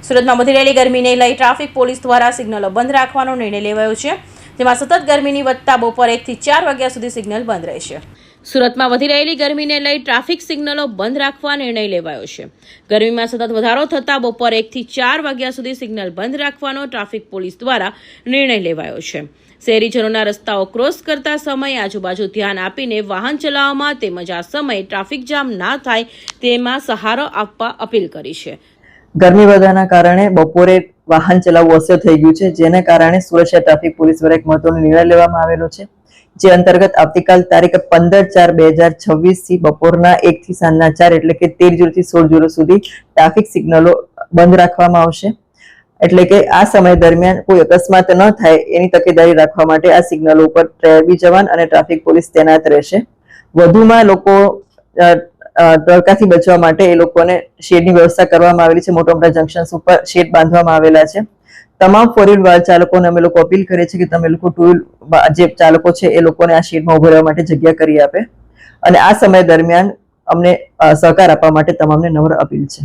સુરતમાં વધી રહેલી ગરમીને લઈ ટ્રાફિક પોલીસ દ્વારા સિગ્નલો બંધ રાખવાનો નિર્ણય લેવાયો છે, જેમાં સતત ગરમીની વધતા બપોર 1 થી 4 વાગ્યા સુધી સિગ્નલ બંધ રહેશે. સુરતમાં વધી રહેલી ગરમીને લઈ ટ્રાફિક સિગ્નલો બંધ રાખવા નિર્ણય લેવાયો છે. ગરમીમાં સતત વધારો થતા બપોર 1 થી 4 વાગ્યા સુધી સિગ્નલ બંધ રાખવાનો ટ્રાફિક પોલીસ દ્વારા નિર્ણય લેવાયો છે. શહેરીજનોના રસ્તાઓ ક્રોસ કરતા સમયે આજુબાજુ ધ્યાન આપીને વાહન ચલાવવામાં તેમજ આ સમયે ટ્રાફિક જામ ના થાય તેમાં સહારો આપવા અપીલ કરી છે. ગરમી વધવાના કારણે બપોરે વાહન ચલાવવું અસહ્ય થઈ ગયું છે, જેના કારણે સુરત શહેર ટ્રાફિક પોલીસ દ્વારા એક મહત્વનો નિર્ણય લેવામાં આવેલો છે, જે અંતર્ગત આવતીકાલ તારીખ 15/4/2026 થી બપોરના 1 થી સાંજના 4 એટલે કે 13 થી 16 સુધી ટ્રાફિક સિગ્નલો બંધ રાખવામાં આવશે. એટલે કે આ સમય દરમિયાન કોઈ અકસ્માત ન થાય એની તકેદારી રાખવા માટે આ સિગ્નલો ઉપર ટ્રાફિક જવાન અને ટ્રાફિક પોલીસ તૈનાત રહેશે. વધુમાં લોકો તડકાથી બચવા માટે એ લોકોને શેડની વ્યવસ્થા કરવામાં આવેલી છે. મોટા મોટા જંકશન્સ ઉપર શેડ બાંધવામાં આવેલા છે. તમામ ફોર વ્હીલ વાહન ચાલકોને અમે લોકો અપીલ કરીએ છીએ કે તમે લોકો ટુ વ્હીલ જે ચાલકો છે એ લોકોને આ શેડમાં ઉભા રહેવા માટે જગ્યા કરી આપે અને આ સમય દરમિયાન અમને સહકાર આપવા માટે તમામને નમ્ર અપીલ છે.